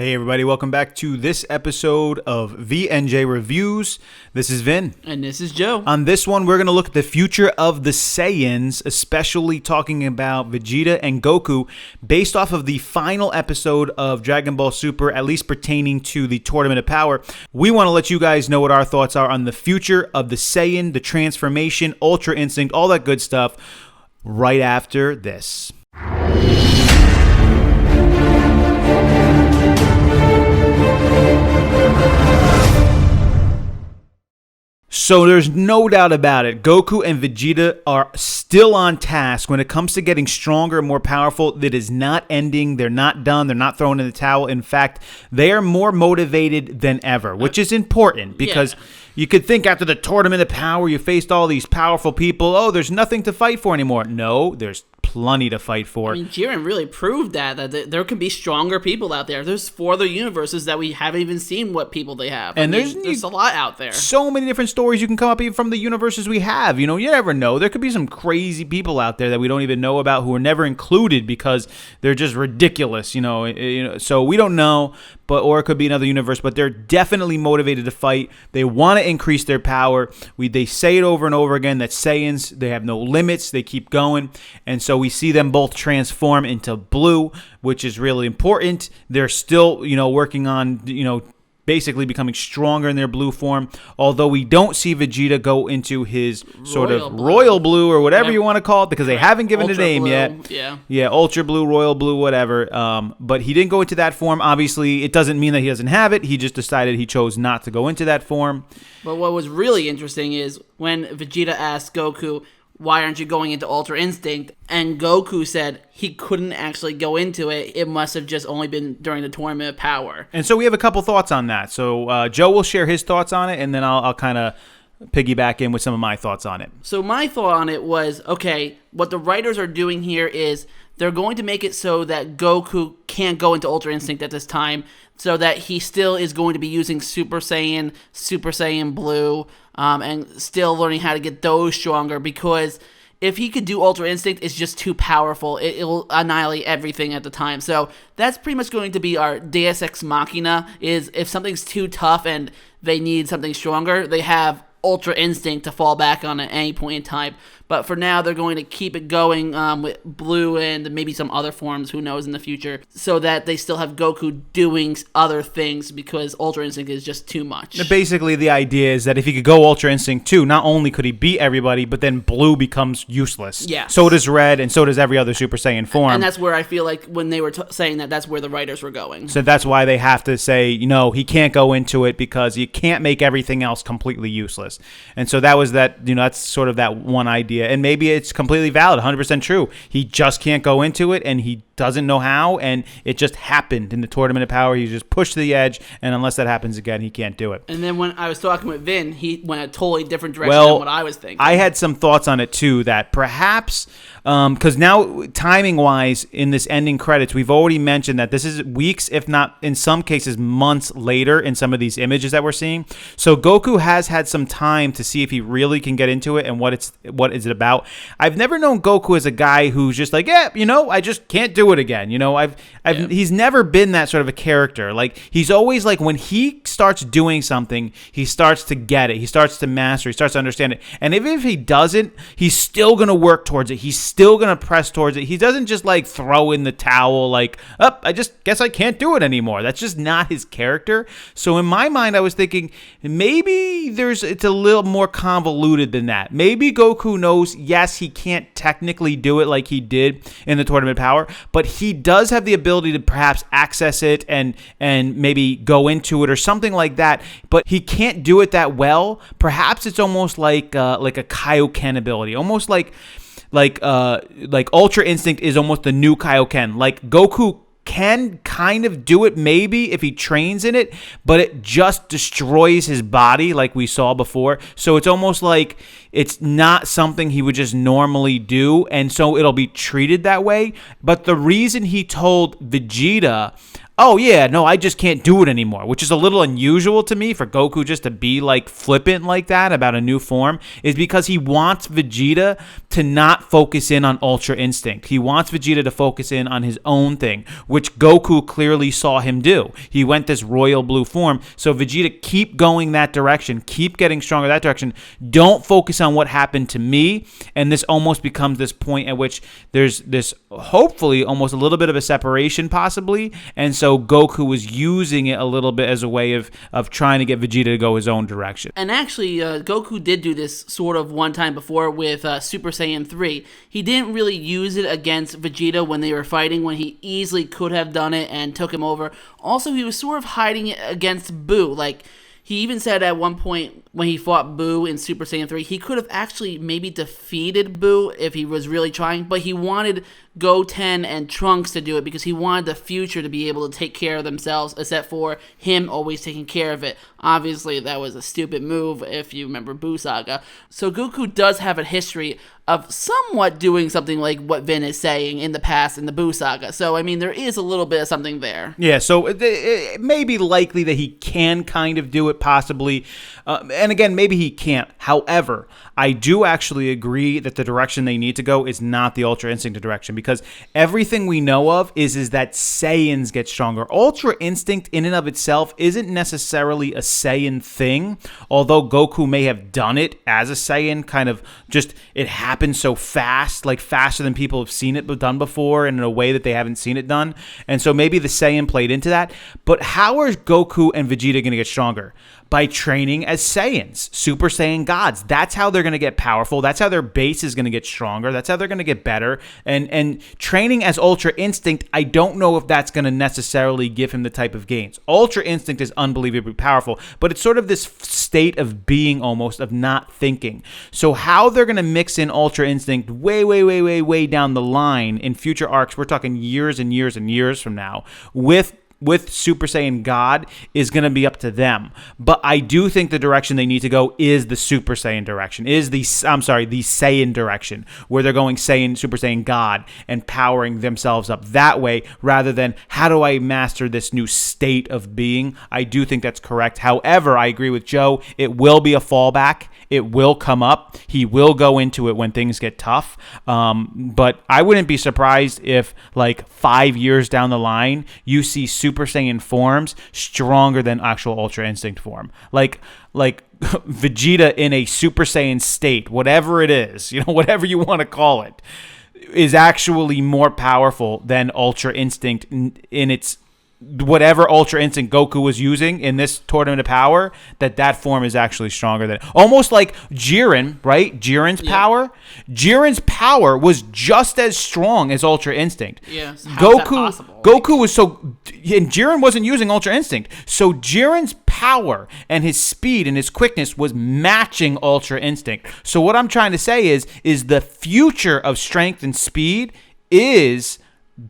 Hey everybody, welcome back to this episode of VNJ Reviews. This is Vin. And this is Joe. On this one, we're going to look at the future of the Saiyans, especially talking about Vegeta and Goku, based off of the final episode of Dragon Ball Super, at least pertaining to the Tournament of Power. We want to let you guys know what our thoughts are on the future of the Saiyan, the transformation, Ultra Instinct, all that good stuff, right after this. So there's no doubt about it. Goku and Vegeta are still on task when it comes to getting stronger and more powerful. That is not ending. They're not done. They're not throwing in the towel. In fact, they are more motivated than ever, which is important because you could think after the Tournament of Power, you faced all these powerful people. Oh, there's nothing to fight for anymore. No, there's plenty to fight for. I mean, Jiren really proved that there can be stronger people out there. There's 4 other universes that we haven't even seen what people they have. And there's a lot out there. So many different stories you can come up even from the universes we have. You know, you never know. There could be some crazy people out there that we don't even know about who are never included because they're just ridiculous, you know. So we don't know, or it could be another universe, but they're definitely motivated to fight. They want to increase their power. They say it over and over again that Saiyans, they have no limits. They keep going. And so we see them both transform into blue, which is really important. They're still, working on, basically becoming stronger in their blue form, although we don't see Vegeta go into his sort of royal blue or whatever you want to call it, because they haven't given a name yet. Yeah, ultra blue, royal blue, whatever. But he didn't go into that form. Obviously, it doesn't mean that he doesn't have it. He just decided he chose not to go into that form. But what was really interesting is when Vegeta asked Goku, why aren't you going into Ultra Instinct? And Goku said he couldn't actually go into it. It must have just only been during the Tournament of Power. And so we have a couple thoughts on that. So Joe will share his thoughts on it, and then I'll kind of piggyback in with some of my thoughts on it. So my thought on it was, okay, what the writers are doing here is they're going to make it so that Goku can't go into Ultra Instinct at this time, so that he still is going to be using Super Saiyan Blue, and still learning how to get those stronger, because if he could do Ultra Instinct, it's just too powerful. It will annihilate everything at the time. So that's pretty much going to be our Deus Ex Machina, is if something's too tough and they need something stronger, they have Ultra Instinct to fall back on at any point in time. But for now, they're going to keep it going with blue and maybe some other forms, who knows, in the future, so that they still have Goku doing other things, because Ultra Instinct is just too much. Basically, the idea is that if he could go Ultra Instinct too, not only could he beat everybody, but then blue becomes useless. Yes. So does red, and so does every other Super Saiyan form. And that's where I feel like when they were saying that, that's where the writers were going. So that's why they have to say, he can't go into it, because you can't make everything else completely useless. And so that was that, that's sort of that one idea. And maybe it's completely valid, 100% true. He just can't go into it, and he doesn't know how, and it just happened in the Tournament of Power. He just pushed to the edge, and unless that happens again, he can't do it. And then when I was talking with Vin, he went a totally different direction than what I was thinking. I had some thoughts on it too, that perhaps, because now timing-wise in this ending credits, we've already mentioned that this is weeks, if not in some cases months later in some of these images that we're seeing. So Goku has had some time to see if he really can get into it and what is it about. I've never known Goku as a guy who's just like, I just can't do it again. He's never been that sort of a character. Like, he's always like, when he starts doing something, he starts to get it. He starts to master. He starts to understand it. And even if he doesn't, he's still going to work towards it. He's still going to press towards it. He doesn't just like throw in the towel like, I just guess I can't do it anymore. That's just not his character. So in my mind, I was thinking maybe it's a little more convoluted than that. Maybe Goku knows, yes, he can't technically do it like he did in the Tournament of Power, but he does have the ability to perhaps access it and maybe go into it or something like that, but he can't do it that well. Perhaps it's almost like a Kaioken ability, almost like Ultra Instinct is almost the new Kaioken. Like, Goku can kind of do it maybe if he trains in it, but it just destroys his body like we saw before. So it's almost like it's not something he would just normally do, and so it'll be treated that way. But the reason he told Vegeta, oh yeah, no, I just can't do it anymore, which is a little unusual to me for Goku just to be like flippant like that about a new form, is because he wants Vegeta to not focus in on Ultra Instinct. He wants Vegeta to focus in on his own thing, which Goku clearly saw him do. He went this royal blue form. So Vegeta, keep going that direction. Keep getting stronger that direction. Don't focus on what happened to me. And this almost becomes this point at which there's this, hopefully, almost a little bit of a separation possibly. And so Goku was using it a little bit as a way of trying to get Vegeta to go his own direction. And actually, Goku did do this sort of one time before with Super Saiyan 3. He didn't really use it against Vegeta when they were fighting, when he easily could have done it and took him over. Also, he was sort of hiding it against Boo. Like, he even said at one point when he fought Boo in Super Saiyan 3, he could have actually maybe defeated Boo if he was really trying, but he wanted Goten and Trunks to do it because he wanted the future to be able to take care of themselves, except for him always taking care of it. Obviously, that was a stupid move if you remember Boo Saga. So Goku does have a history of somewhat doing something like what Vin is saying in the past in the Boo Saga. So, I mean, there is a little bit of something there. Yeah, so it may be likely that he can kind of do it, possibly. And again, maybe he can't. However, I do actually agree that the direction they need to go is not the Ultra Instinct direction, because everything we know of is that Saiyans get stronger. Ultra Instinct in and of itself isn't necessarily a Saiyan thing, although Goku may have done it as a Saiyan, kind of just it happened so fast, like faster than people have seen it done before and in a way that they haven't seen it done. And so maybe the Saiyan played into that. But how are Goku and Vegeta going to get stronger? By training as Saiyans, Super Saiyan gods. That's how they're going to get powerful. That's how their base is going to get stronger. That's how they're going to get better. And training as Ultra Instinct, I don't know if that's going to necessarily give him the type of gains. Ultra Instinct is unbelievably powerful, but it's sort of this state of being almost, of not thinking. So how they're going to mix in Ultra Instinct way down the line in future arcs, we're talking years and years and years from now, with Super Saiyan God is going to be up to them. But I do think the direction they need to go is the Super Saiyan direction, the Saiyan direction, where they're going Super Saiyan God and powering themselves up that way, rather than how do I master this new state of being. I do think that's correct. However, I agree with Joe. It will be a fallback. It will come up. He will go into it when things get tough. But I wouldn't be surprised if, like, 5 years down the line, you see Super Saiyan forms stronger than actual Ultra Instinct form. Like Vegeta in a Super Saiyan state, whatever it is, whatever you want to call it, is actually more powerful than Ultra Instinct in its whatever Ultra Instinct Goku was using in this Tournament of Power, that form is actually stronger than, almost like Jiren, right? Jiren's power. Jiren's power was just as strong as Ultra Instinct. Yes. How is that possible? Goku was and Jiren wasn't using Ultra Instinct. So Jiren's power and his speed and his quickness was matching Ultra Instinct. So what I'm trying to say is the future of strength and speed is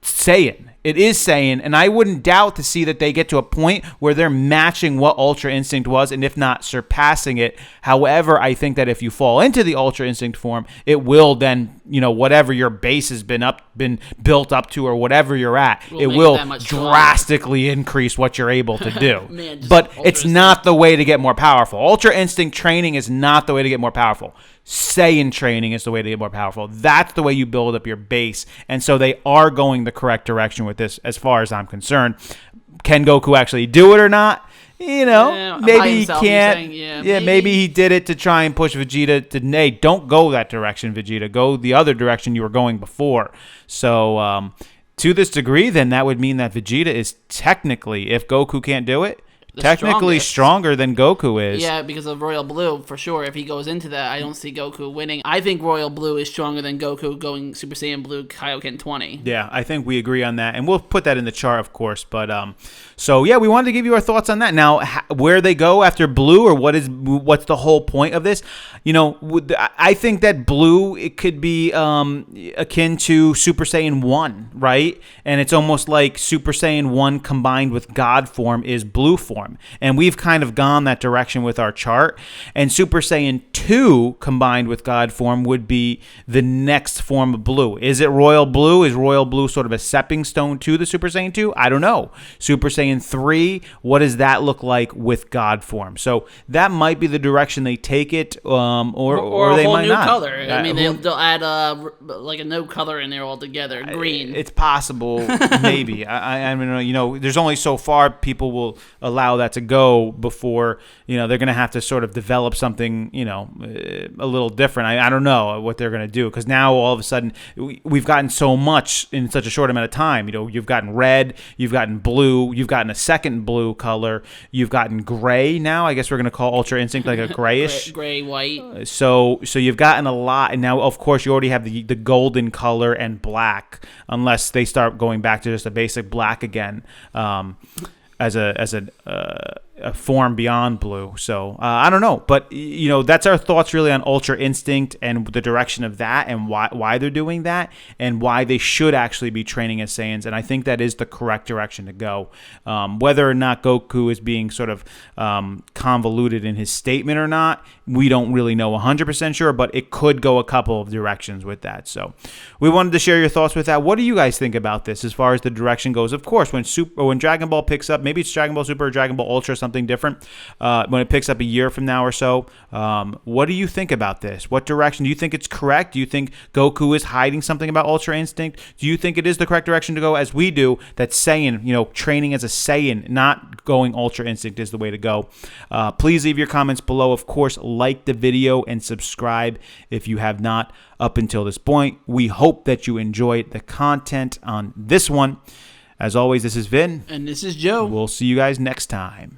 Saiyan. It is Saiyan, and I wouldn't doubt to see that they get to a point where they're matching what Ultra Instinct was, and if not, surpassing it. However, I think that if you fall into the Ultra Instinct form, it will then, whatever your base has been built up to, or whatever you're at, it will drastically increase what you're able to do. Man, but it's not the way to get more powerful. Ultra Instinct training is not the way to get more powerful. Saiyan training is the way to get more powerful. That's the way you build up your base. And so they are going the correct direction with this, as far as I'm concerned. Can Goku actually do it or not? Maybe he can't. Maybe he did it to try and push Vegeta to, hey, don't go that direction, Vegeta. Go the other direction you were going before. So to this degree, then that would mean that Vegeta is technically, if Goku can't do it, technically stronger than Goku is. Yeah, because of Royal Blue, for sure. If he goes into that, I don't see Goku winning. I think Royal Blue is stronger than Goku going Super Saiyan Blue Kaioken 20. Yeah, I think we agree on that. And we'll put that in the chart, of course. But so, yeah, we wanted to give you our thoughts on that. Now, where they go after Blue, or what's the whole point of this? I think that Blue, it could be akin to Super Saiyan 1, right? And it's almost like Super Saiyan 1 combined with God form is Blue form. form. And we've kind of gone that direction with our chart. And Super Saiyan 2 combined with God form would be the next form of blue. Is it Royal Blue? Is Royal Blue sort of a stepping stone to the Super Saiyan 2? I don't know. Super Saiyan 3, what does that look like with God form? So that might be the direction they take it, or they a whole might new not. color. I mean, they'll add like a no color in there altogether, green. It's possible, maybe. I mean, there's only so far people will allow that to go before, they're going to have to sort of develop something, a little different. I don't know what they're going to do, because now all of a sudden we've gotten so much in such a short amount of time. You've gotten red, you've gotten blue, you've gotten a second blue color, you've gotten gray now. I guess we're going to call Ultra Instinct like a grayish. Gray, white. So you've gotten a lot, and now, of course, you already have the golden color and black, unless they start going back to just a basic black again, as a form beyond blue. So I don't know, but that's our thoughts really on Ultra Instinct and the direction of that, and why they're doing that, and why they should actually be training as Saiyans. And I think that is the correct direction to go. Whether or not Goku is being sort of convoluted in his statement or not, we don't really know 100% sure, but it could go a couple of directions with that. So we wanted to share your thoughts with that. What do you guys think about this as far as the direction goes? Of course, when Dragon Ball picks up, maybe it's Dragon Ball Super or Dragon Ball Ultra, something different, when it picks up a year from now or so, what do you think about this? What direction? Do you think it's correct? Do you think Goku is hiding something about Ultra Instinct? Do you think it is the correct direction to go, as we do, that Saiyan, training as a Saiyan, not going Ultra Instinct, is the way to go? Please leave your comments below. Of course, like the video and subscribe if you have not up until this point. We hope that you enjoyed the content on this one. As always, this is Vin. And this is Joe. We'll see you guys next time.